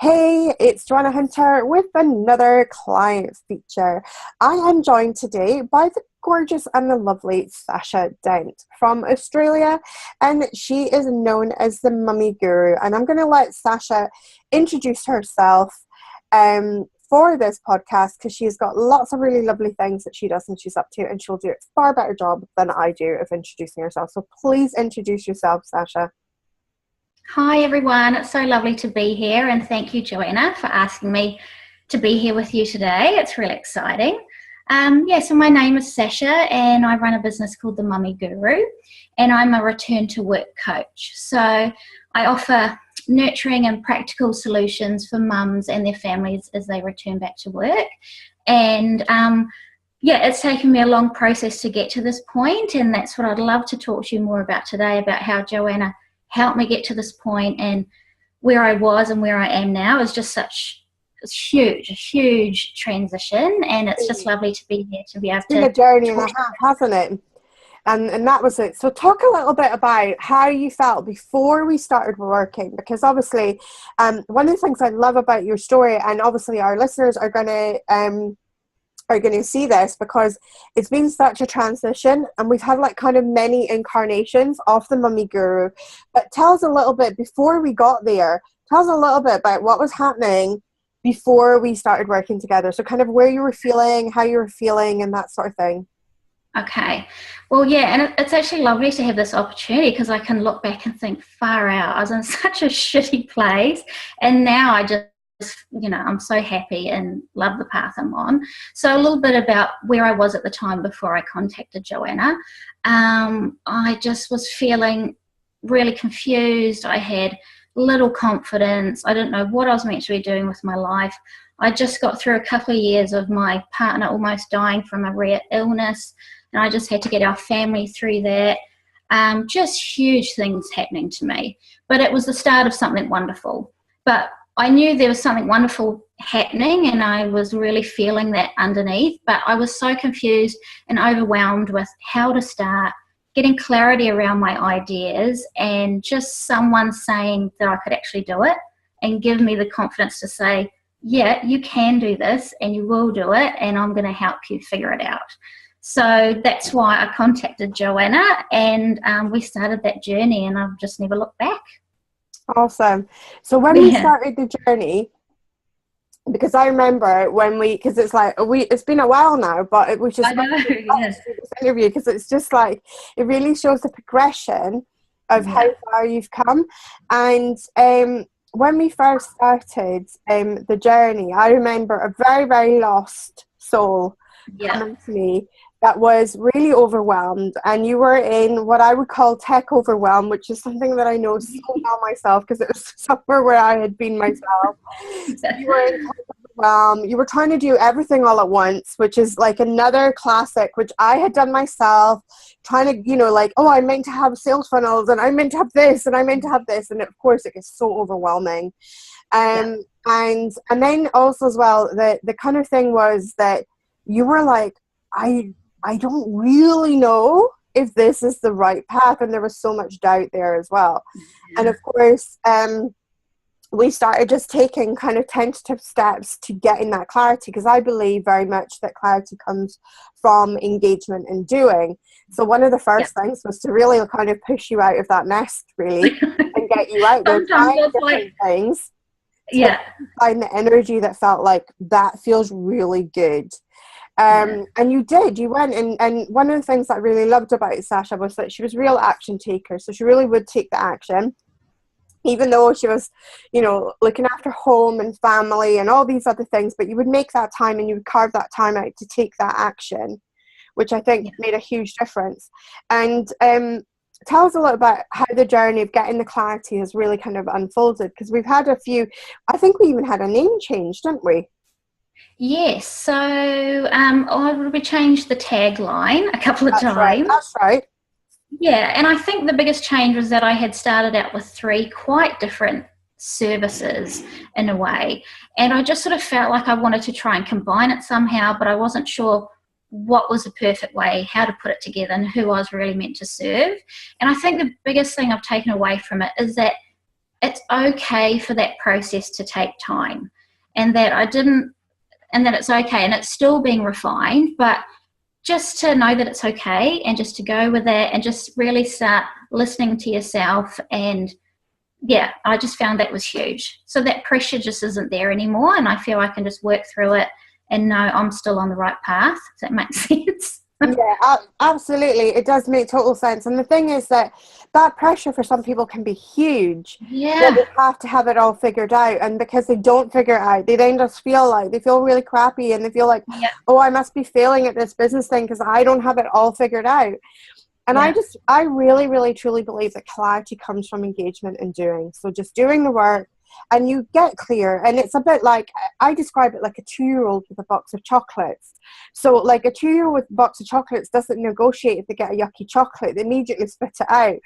Hey, it's Joanna Hunter with another client feature. I am joined today by the gorgeous and the lovely Sasha Dent from Australia, and she is known as the Mummy Guru. And I'm going to let Sasha introduce herself for this podcast because she's got lots of really lovely things that she does and she's up to, and she'll do a far better job than I do of introducing herself. So please introduce yourself, Sasha. Hi everyone, it's so lovely to be here, and thank you, Joanna, for asking me to be here with you today. It's really exciting. So my name is Sasha and I run a business called The Mummy Guru, and I'm a return to work coach. So I offer nurturing and practical solutions for mums and their families as they return back to work. And it's taken me a long process to get to this point, and that's what I'd love to talk to you more about today, about how Joanna helped me get to this point, and where I was and where I am now is just such a huge transition, and it's just lovely to be here to be able to. It's been a journey and a half, hasn't it? And that was it. So talk a little bit about how you felt before we started working, because obviously one of the things I love about your story, and obviously our listeners are going to see this, because it's been such a transition and we've had like kind of many incarnations of the Mummy Guru. But tell us a little bit before we got there. Tell us a little bit about what was happening before we started working together. So kind of where you were feeling, how you were feeling, and that sort of thing. Okay. Well, yeah, and it's actually lovely to have this opportunity because I can look back and think, far out, I was in such a shitty place, and now I just, I'm so happy and love the path I'm on. So a little bit about where I was at the time before I contacted Joanna. I just was feeling really confused. I had little confidence. I didn't know what I was meant to be doing with my life. I just got through a couple of years of my partner almost dying from a rare illness, and I just had to get our family through that. Just huge things happening to me. But it was the start of something wonderful. But I knew there was something wonderful happening, and I was really feeling that underneath, but I was so confused and overwhelmed with how to start, getting clarity around my ideas, and just someone saying that I could actually do it and give me the confidence to say, yeah, you can do this and you will do it, and I'm going to help you figure it out. So that's why I contacted Joanna, and we started that journey, and I've just never looked back. Awesome. So when we started the journey, because I remember because it's like it's been a while now, but it was just I know, yes. This interview, because it's just like it really shows the progression of how far you've come. And when we first started the journey, I remember a very, very lost soul coming to me that was really overwhelmed, and you were in what I would call tech overwhelm, which is something that I know so well myself because it was somewhere where I had been myself. So you were in tech overwhelm. You were trying to do everything all at once, which is like another classic, which I had done myself, trying to, I meant to have sales funnels, and I meant to have this, and I meant to have this, and of course it gets so overwhelming. And then also as well, the kind of thing was that you were like, I don't really know if this is the right path, and there was so much doubt there as well. And of course, we started just taking kind of tentative steps to getting that clarity, because I believe very much that clarity comes from engagement and doing. So one of the first things was to really kind of push you out of that nest, really, and get you out there trying different things. Find the energy that felt like that feels really good. And you did. You went, and one of the things that I really loved about Sasha was that she was a real action taker. So she really would take the action, even though she was, looking after home and family and all these other things. But you would make that time, and you would carve that time out to take that action, which I think made a huge difference. And tell us a little about how the journey of getting the clarity has really kind of unfolded, because we've had a few. I think we even had a name change, didn't we? Yes, so we changed the tagline a couple of times. That's right. Yeah, and I think the biggest change was that I had started out with 3 quite different services in a way, and I just sort of felt like I wanted to try and combine it somehow, but I wasn't sure what was the perfect way, how to put it together, and who I was really meant to serve. And I think the biggest thing I've taken away from it is that it's okay for that process to take time, and that it's okay, and it's still being refined, but just to know that it's okay, and just to go with it, and just really start listening to yourself. And yeah, I just found that was huge. So that pressure just isn't there anymore, and I feel I can just work through it and know I'm still on the right path. Does that make sense? Yeah, absolutely. It does make total sense. And the thing is that pressure for some people can be huge. That Yeah. they have to have it all figured out. And because they don't figure it out, they then just feel like they feel really crappy, and they feel like, Yeah. oh, I must be failing at this business thing because I don't have it all figured out. And Yeah. I really, really, truly believe that clarity comes from engagement and doing. So just doing the work, and you get clear. And it's a bit like, I describe it like a 2-year-old with a box of chocolates. So like a 2-year-old with a box of chocolates doesn't negotiate if they get a yucky chocolate. They immediately spit it out.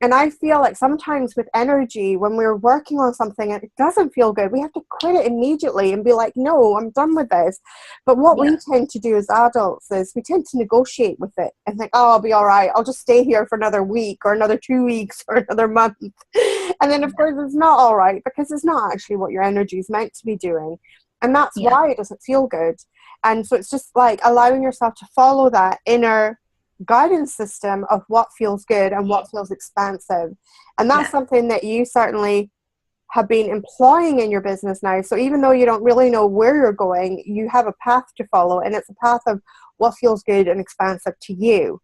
And I feel like sometimes with energy, when we're working on something and it doesn't feel good, we have to quit it immediately and be like, no, I'm done with this. But what we tend to do as adults is we tend to negotiate with it and think, oh, I'll be all right. I'll just stay here for another week or another 2 weeks or another month. And then, of course, it's not all right, because it's not actually what your energy is meant to be doing. And that's why it doesn't feel good. And so it's just like allowing yourself to follow that inner guidance system of what feels good and what feels expansive. And that's something that you certainly have been employing in your business now. So even though you don't really know where you're going, you have a path to follow, and it's a path of what feels good and expansive to you.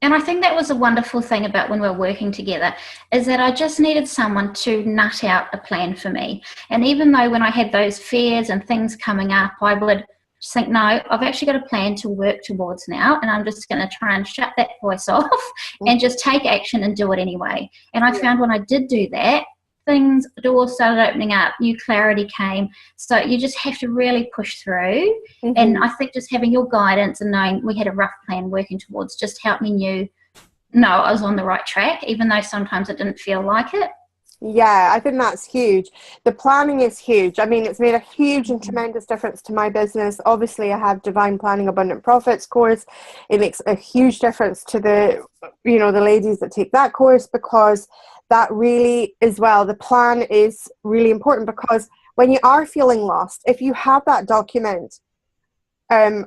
And I think that was a wonderful thing about when we were working together, is that I just needed someone to nut out a plan for me. And even though when I had those fears and things coming up, I would just think, no, I've actually got a plan to work towards now, and I'm just going to try and shut that voice off and just take action and do it anyway. And I found when I did do that, doors started opening up, new clarity came. So you just have to really push through. And I think just having your guidance and knowing we had a rough plan working towards just helped me know I was on the right track, even though sometimes it didn't feel like it. Yeah, I think that's huge. The planning is huge. I mean, it's made a huge and tremendous difference to my business. Obviously, I have Divine Planning Abundant Profits course. It makes a huge difference to the ladies that take that course, because that really, as well, the plan is really important, because when you are feeling lost, if you have that document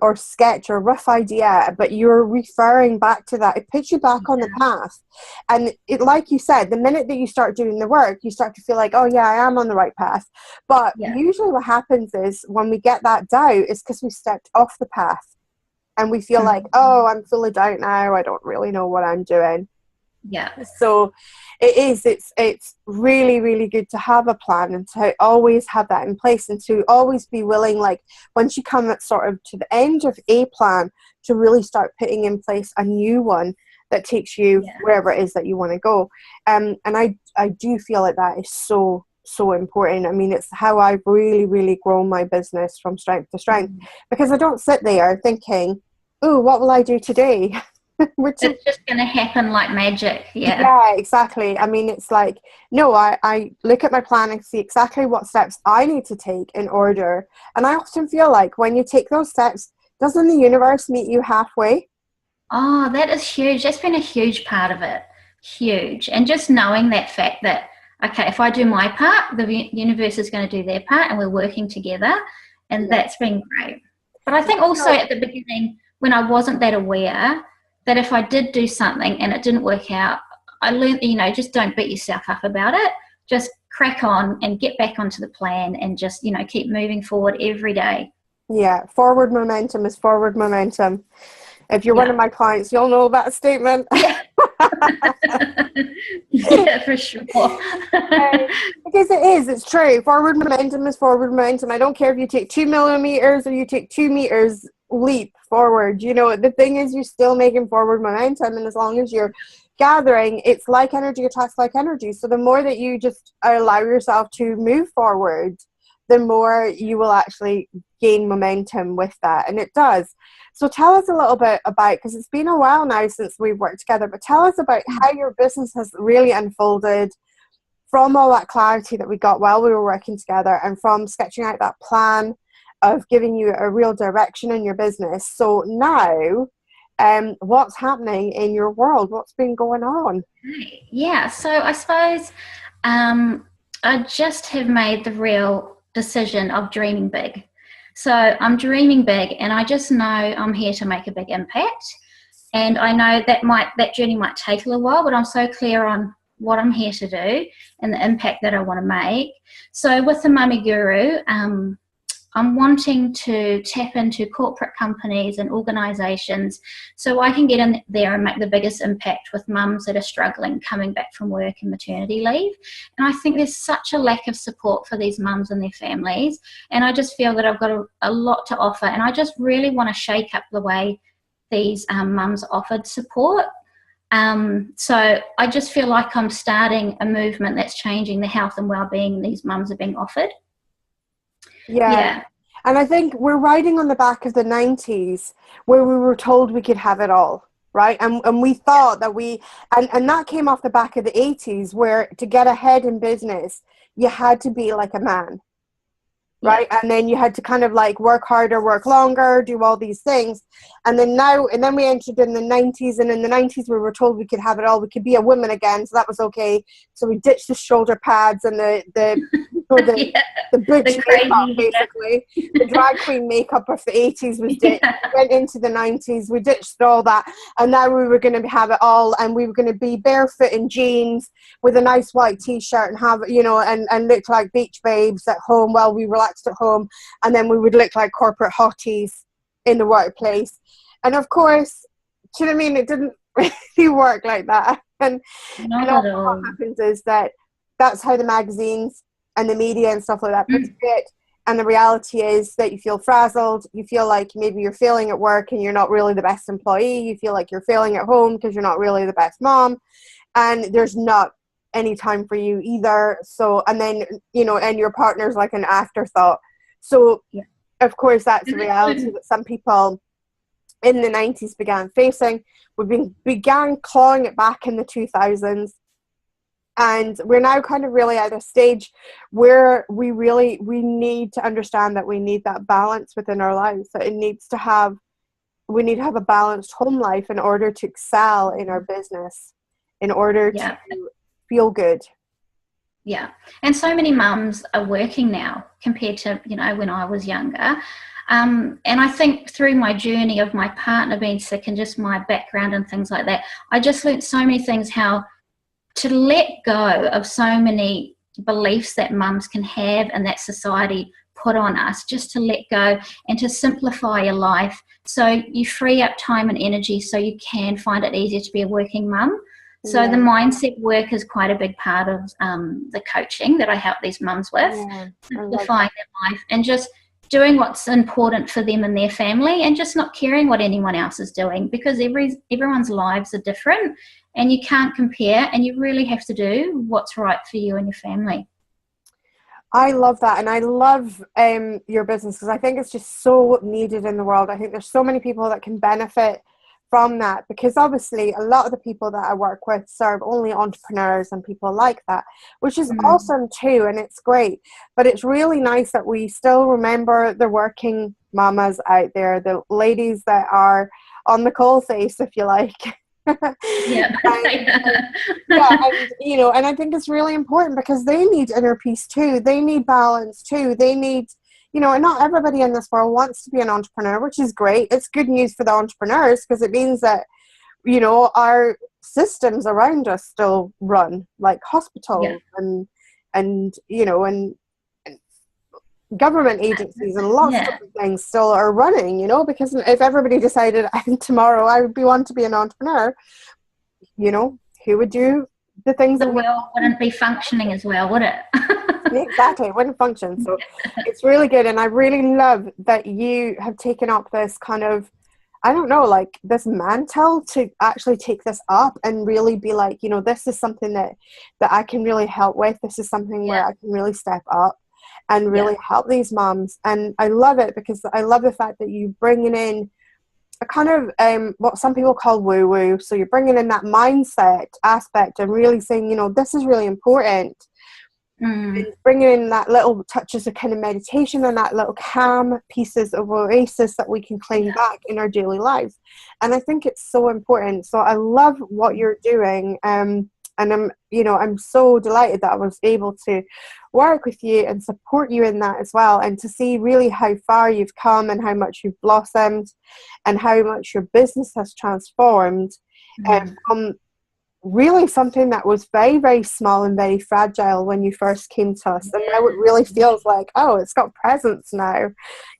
or sketch or rough idea, but you're referring back to that, it puts you back on the path. And it, like you said, the minute that you start doing the work, you start to feel like, oh yeah, I am on the right path. But usually what happens is when we get that doubt is because we stepped off the path, and we feel like, oh, I'm full of doubt now, I don't really know what I'm doing. So it's really, really good to have a plan, and to always have that in place, and to always be willing, like once you come at sort of to the end of a plan, to really start putting in place a new one that takes you wherever it is that you want to go. And I do feel like that is so important. I mean, it's how I've really, really grown my business from strength to strength, because I don't sit there thinking, oh, what will I do today? It's just going to happen like magic. Yeah, exactly. I mean, it's like, no, I look at my plan and see exactly what steps I need to take in order. And I often feel like when you take those steps, doesn't the universe meet you halfway? Oh, that is huge. That's been a huge part of it. Huge. And just knowing that fact that, okay, if I do my part, the universe is going to do their part, and we're working together. And that's been great. But I think also at the beginning, when I wasn't that aware, that if I did do something and it didn't work out, I learned, just don't beat yourself up about it. Just crack on and get back onto the plan, and just, keep moving forward every day. Yeah, forward momentum is forward momentum. If you're one of my clients, you'll know that statement. Yeah, for sure. Because it's true. Forward momentum is forward momentum. I don't care if you take 2 millimeters or you take 2 meters leap forward. The thing is, you're still making forward momentum, and as long as you're gathering, it's like energy attracts like energy. So the more that you just allow yourself to move forward, the more you will actually gain momentum with that. And it does. So tell us a little bit about, because it's been a while now since we've worked together, but tell us about how your business has really unfolded from all that clarity that we got while we were working together, and from sketching out that plan of giving you a real direction in your business. So now, what's happening in your world? What's been going on? Yeah, so I suppose I just have made the real decision of dreaming big. So I'm dreaming big, and I just know I'm here to make a big impact. And I know that journey might take a little while, but I'm so clear on what I'm here to do and the impact that I want to make. So with the Mummy Guru, I'm wanting to tap into corporate companies and organisations so I can get in there and make the biggest impact with mums that are struggling coming back from work and maternity leave. And I think there's such a lack of support for these mums and their families. And I just feel that I've got a lot to offer. And I just really want to shake up the way these mums offered support. So I just feel like I'm starting a movement that's changing the health and well-being these mums are being offered. Yeah. And I think we're riding on the back of the 90s where we were told we could have it all, right? And we thought that and that came off the back of the 80s where to get ahead in business, you had to be like a man, right? And then you had to kind of like work harder, work longer, do all these things. And then we entered in the 90s, and in the 90s we were told we could have it all. We could be a woman again, so that was okay. So we ditched the shoulder pads and the butch makeup, basically. The drag queen makeup of the 80s was ditched. We went into the 90s, we ditched all that, and now we were going to have it all, and we were going to be barefoot in jeans with a nice white t-shirt and have, and look like beach babes at home while we relaxed at home, and then we would look like corporate hotties in the workplace. And of course, do you know what I mean? It didn't really work like that. And what happens is that's how the magazines and the media and stuff like that puts it. And the reality is that you feel frazzled. You feel like maybe you're failing at work and you're not really the best employee. You feel like you're failing at home because you're not really the best mom. And there's not any time for you either. So, and then, and your partner's like an afterthought. So, of course, that's a reality that some people in the 90s began facing. We began clawing it back in the 2000s. And we're now kind of really at a stage where we need to understand that we need that balance within our lives, that we need to have a balanced home life in order to excel in our business, in order to feel good. Yeah. And so many mums are working now compared to, when I was younger. And I think through my journey of my partner being sick and just my background and things like that, I just learned so many things, how to let go of so many beliefs that mums can have and that society put on us, just to let go and to simplify your life so you free up time and energy so you can find it easier to be a working mum. So the mindset work is quite a big part of the coaching that I help these mums with, simplifying their life and just doing what's important for them and their family, and just not caring what anyone else is doing, because everyone's lives are different and you can't compare, and you really have to do what's right for you and your family. I love that, and I love your business because I think it's just so needed in the world. I think there's so many people that can benefit from that, because obviously a lot of the people that I work with serve only entrepreneurs and people like that, which is awesome too, and it's great. But it's really nice that we still remember the working mamas out there, the ladies that are on the coalface, if you like. And I think it's really important because they need inner peace too. They need balance too. They need, and not everybody in this world wants to be an entrepreneur, which is great. It's good news for the entrepreneurs because it means that, our systems around us still run, like hospitals and government agencies and lots of different things still are running, because if everybody decided tomorrow I would want to be an entrepreneur, who would do the things the world wouldn't be functioning as well, would it? Exactly, it wouldn't function. So it's really good, and I really love that you have taken up this kind of, I don't know, like this mantle to actually take this up and really be like, this is something that I can really help with. This is something where I can really step up and really help these moms. And I love it because I love the fact that you're bringing in a kind of what some people call woo-woo. So you're bringing in that mindset aspect and really saying, this is really important. And bringing in that little touches of kind of meditation and that little calm pieces of oasis that we can claim back in our daily lives. And I think it's so important. So I love what you're doing. And I'm so delighted that I was able to work with you and support you in that as well, and to see really how far you've come and how much you've blossomed and how much your business has transformed from really something that was very, very small and very fragile when you first came to us, and now it really feels like, oh, it's got presence now.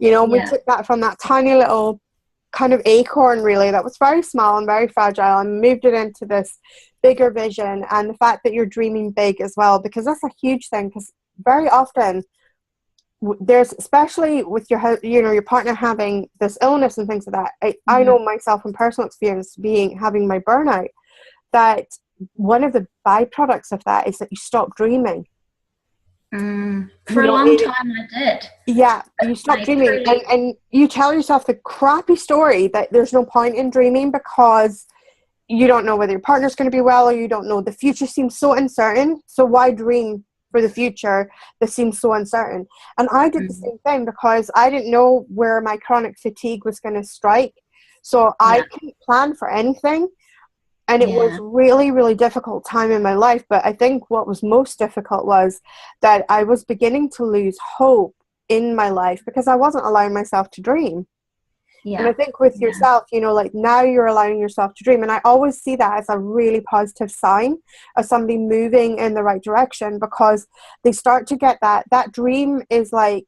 We took that from that tiny little kind of acorn, really, that was very small and very fragile, and moved it into this bigger vision. And the fact that you're dreaming big as well, because that's a huge thing, because very often there's, especially with your partner having this illness and things like that, I know myself from personal experience having my burnout, that one of the byproducts of that is that you stop dreaming. For a long time I did. Yeah, you stop dreaming, and you tell yourself the crappy story that there's no point in dreaming because you don't know whether your partner's going to be well, or you don't know. The future seems so uncertain, so why dream for the future that seems so uncertain? And I did the same thing, because I didn't know where my chronic fatigue was going to strike, so I couldn't plan for anything. And it was really, really difficult time in my life. But I think what was most difficult was that I was beginning to lose hope in my life because I wasn't allowing myself to dream. Yeah. And I think with yourself, like now you're allowing yourself to dream. And I always see that as a really positive sign of somebody moving in the right direction, because they start to get that dream is like,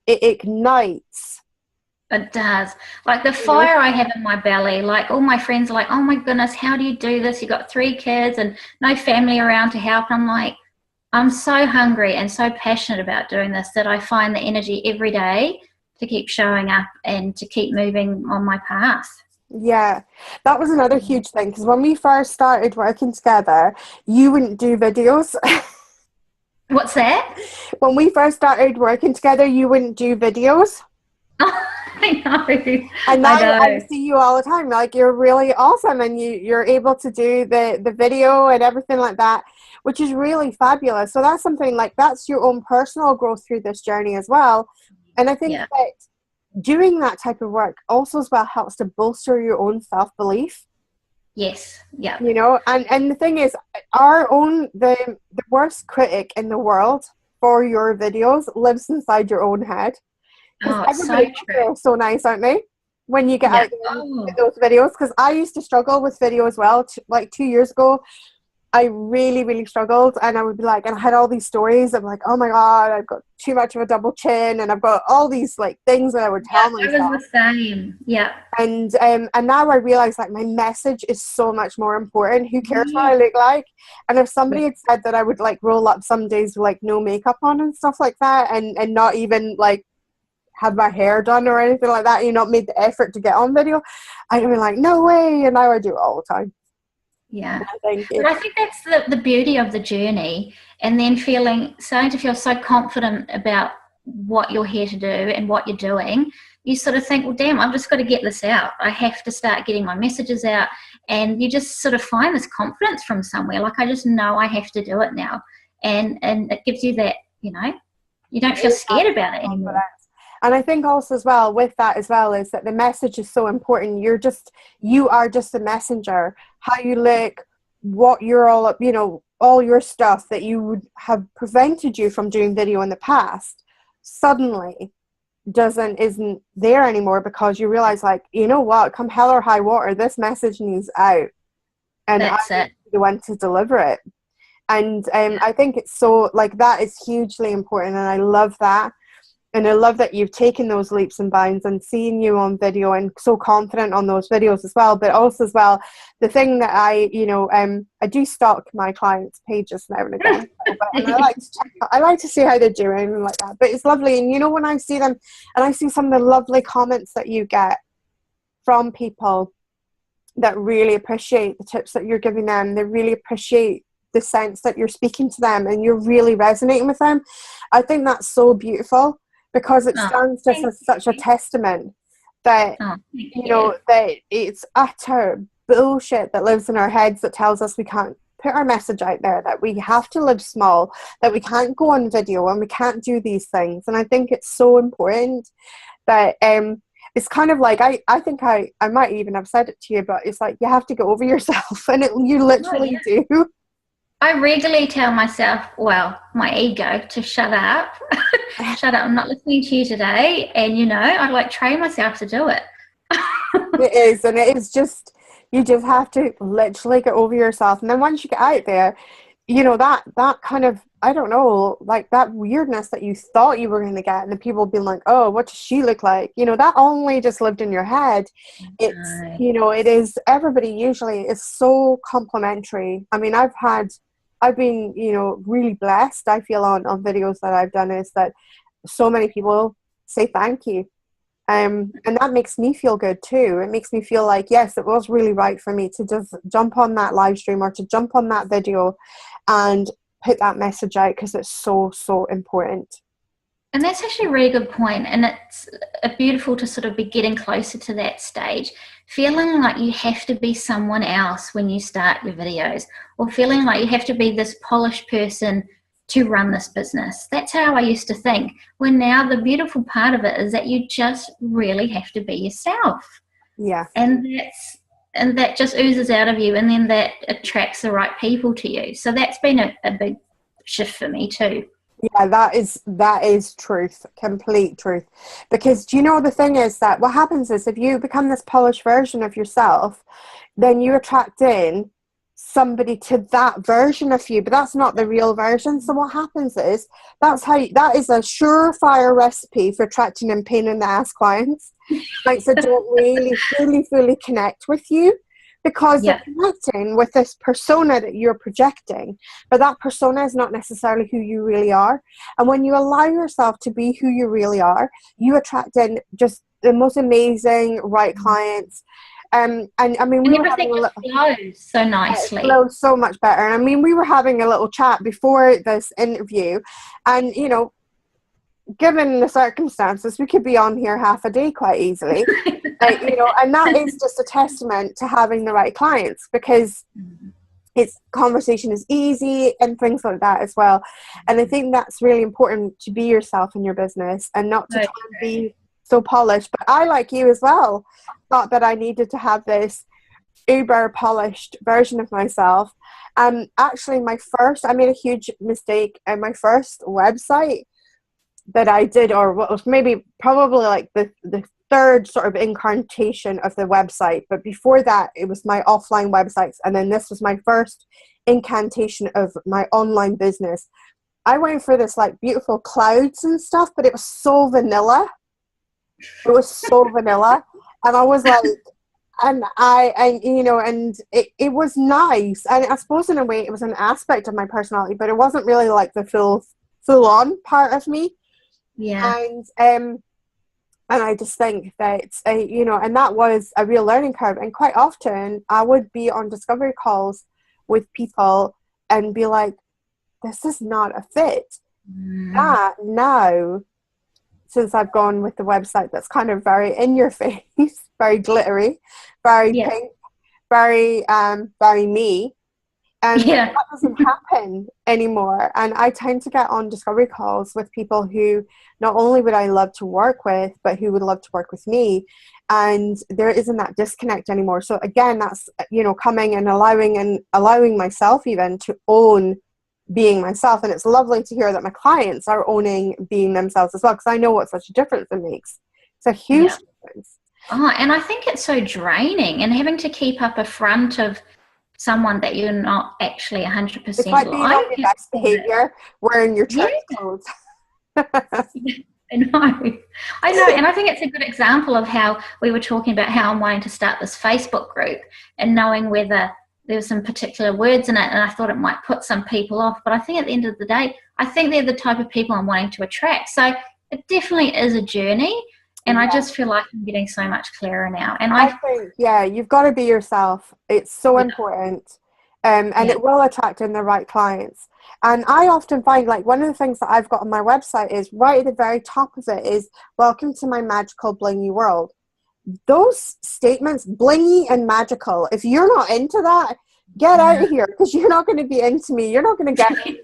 it ignites. It does. Like the fire I have in my belly, like all my friends are like, oh my goodness, how do you do this? You got 3 kids and no family around to help. I'm like, I'm so hungry and so passionate about doing this that I find the energy every day to keep showing up and to keep moving on my path. Yeah, that was another huge thing, because when we first started working together, you wouldn't do videos. What's that? When we first started working together, you wouldn't do videos. I know. And now I see you all the time. Like, you're really awesome, and you're able to do the video and everything like that, which is really fabulous. So that's something like, that's your own personal growth through this journey as well. And I think that doing that type of work also as well helps to bolster your own self-belief. Yes. Yeah. And the thing is, the worst critic in the world for your videos lives inside your own head. Oh, everybody feels so nice, aren't they, when you get out there with those videos? Because I used to struggle with video as well. Like 2 years ago, I really, really struggled, and I would be like, and I had all these stories of like, oh my god, I've got too much of a double chin, and I've got all these like things that I would tell myself. It was the same. Yeah. And now I realize, like, my message is so much more important. Who cares what I look like? And if somebody had said that I would like roll up some days with like no makeup on and stuff like that, and not even like have my hair done or anything like that, not made the effort to get on video, I'd be like, no way. And now I do it all the time. Yeah, but I think that's the beauty of the journey, and then starting to feel so confident about what you're here to do and what you're doing. You sort of think, well, damn, I've just got to get this out. I have to start getting my messages out, and you just sort of find this confidence from somewhere. Like, I just know I have to do it now, and it gives you that, you don't feel scared about it anymore. And I think also as well with that as well is that the message is so important. You are just a messenger. How you look, what you're all up, all your stuff that you would have prevented you from doing video in the past suddenly isn't there anymore, because you realize, like, you know what, come hell or high water, this message needs out, and I'm the one to deliver it. And I think it's so, like, that is hugely important, and I love that. And I love that you've taken those leaps and bounds, and seeing you on video and so confident on those videos as well. But also as well, the thing that I do stalk my clients' pages now and again. And I like to see how they're doing and like that. But it's lovely. And when I see them, and I see some of the lovely comments that you get from people that really appreciate the tips that you're giving them, they really appreciate the sense that you're speaking to them and you're really resonating with them. I think that's so beautiful, because it stands just as such a testament that that it's utter bullshit that lives in our heads that tells us we can't put our message out there, that we have to live small, that we can't go on video and we can't do these things. And I think it's so important that it's kind of like, I think I might even have said it to you, but it's like, you have to get over yourself, and you literally do. I regularly tell myself, well, my ego, to shut up. Shut up, I'm not listening to you today. And, I like train myself to do it. It is, and it is just, you just have to literally get over yourself. And then once you get out there, that kind of, I don't know, like that weirdness that you thought you were going to get, and the people being like, oh, what does she look like? That only just lived in your head. It's, it is, everybody usually is so complimentary. I mean, I've been, really blessed, I feel, on videos that I've done, is that so many people say thank you. And that makes me feel good too. It makes me feel like, yes, it was really right for me to just jump on that live stream or to jump on that video and put that message out, because it's so, so important. And that's actually a really good point. And it's beautiful to sort of be getting closer to that stage, feeling like you have to be someone else when you start your videos, or feeling like you have to be this polished person to run this business. That's how I used to think. When now the beautiful part of it is that you just really have to be yourself. Yeah. And that just oozes out of you, and then that attracts the right people to you. So that's been a big shift for me too. Yeah, that is truth, complete truth. Because the thing is that what happens is, if you become this polished version of yourself, then you attract in somebody to that version of you, but that's not the real version. So what happens is, that is a surefire recipe for attracting in pain in the ass clients, like, that don't really fully connect with you, because they're connecting with this persona that you're projecting, but that persona is not necessarily who you really are. And when you allow yourself to be who you really are, you attract in just the most amazing right clients. And I mean, we were having flows so nicely. It flows so much better. And I mean, we were having a little chat before this interview, and given the circumstances, we could be on here half a day quite easily. And that is just a testament to having the right clients, because its conversation is easy and things like that as well. And I think that's really important, to be yourself in your business and not to try and be so polished. But I, like you as well, thought that I needed to have this uber polished version of myself. Actually, I made a huge mistake in my first website that I did, or what was probably like the third sort of incarnation of the website. But before that, it was my offline websites, and then this was my first incantation of my online business. I went for this like beautiful clouds and stuff, but it was so vanilla. It was so vanilla, and I was like, and it was nice, and I suppose in a way it was an aspect of my personality, but it wasn't really like the full on part of me. Yeah. And I just think that and that was a real learning curve. And quite often I would be on discovery calls with people and be like, this is not a fit. That now, since I've gone with the website that's kind of very in your face, very glittery, very pink, very me, and that doesn't happen anymore. And I tend to get on discovery calls with people who not only would I love to work with, but who would love to work with me. And there isn't that disconnect anymore. So again, that's, coming and allowing myself even to own being myself. And it's lovely to hear that my clients are owning being themselves as well, because I know what such a difference it makes. It's a huge difference. Oh, and I think it's so draining, and having to keep up a front of someone that you're not actually 100% it's like being on your best behavior, wearing your church clothes. I know, and I think it's a good example of how we were talking about how I'm wanting to start this Facebook group, and knowing whether there were some particular words in it, and I thought it might put some people off, but I think at the end of the day, I think they're the type of people I'm wanting to attract. So it definitely is a journey, and I just feel like I'm getting so much clearer now. And I think, you've got to be yourself. It's so important. And it will attract in the right clients. And I often find, like, one of the things that I've got on my website is right at the very top of it is, welcome to my magical blingy world. Those statements, blingy and magical, if you're not into that, get out of here, because you're not going to be into me. You're not going to get me.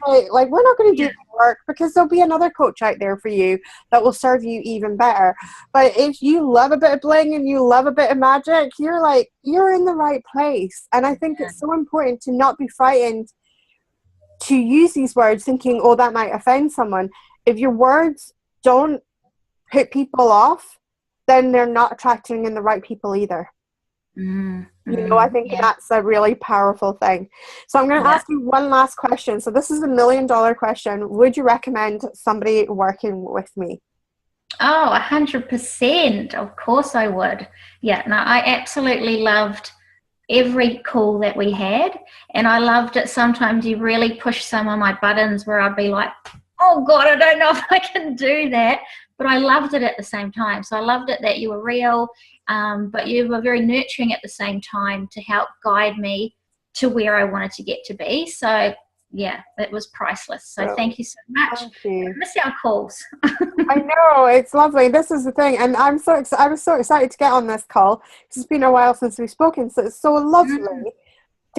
We're not going to do the work, because there'll be another coach out there for you that will serve you even better. But if you love a bit of bling and you love a bit of magic, you're in the right place. And I think it's so important to not be frightened to use these words thinking, oh, that might offend someone. If your words don't put people off, then they're not attracting in the right people either. I think that's a really powerful thing. So I'm going to ask you one last question. So this is $1 million question. Would you recommend somebody working with me? Oh, 100%. Of course I would. Yeah, no, I absolutely loved every call that we had, and I loved it. Sometimes you really push some of my buttons where I'd be like, oh God, I don't know if I can do that, but I loved it at the same time. So I loved it that you were real, but you were very nurturing at the same time to help guide me to where I wanted to get to be. So yeah, it was priceless. So thank you so much. Thank you. I miss our calls. I know, it's lovely. This is the thing, and I was so excited to get on this call. It's been a while since we've spoken, so it's so lovely to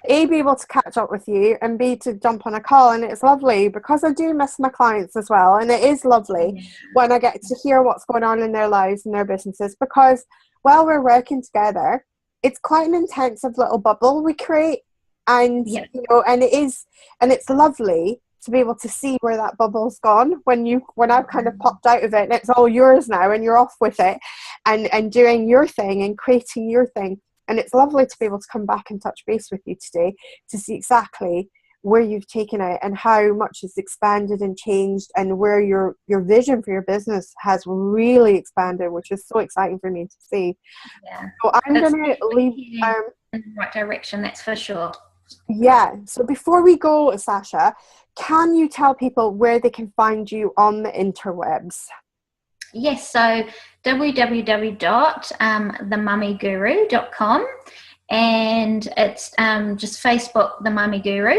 A, be able to catch up with you, and B, to jump on a call. And it's lovely because I do miss my clients as well, and it is lovely when I get to hear what's going on in their lives and their businesses, because while we're working together, it's quite an intensive little bubble we create, and and it's lovely to be able to see where that bubble's gone when I've kind of popped out of it and it's all yours now and you're off with it and doing your thing and creating your thing. And it's lovely to be able to come back and touch base with you today to see exactly where you've taken it and how much it's expanded and changed, and where your vision for your business has really expanded, which is so exciting for me to see. So I'm going to leave in the right direction, that's for sure. So before we go, Sasha, can you tell people where they can find you on the interwebs? Yes, so www.themummyguru.com, and it's just Facebook, The Mummy Guru.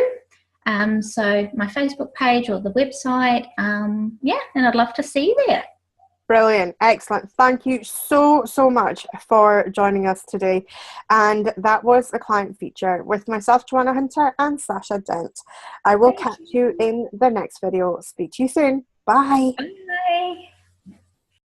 So my Facebook page or the website, and I'd love to see you there. Brilliant. Excellent. Thank you so much for joining us today. And that was a client feature with myself, Joanna Hunter, and Sasha Dent. I will catch you in the next video. Speak to you soon. Bye. Bye.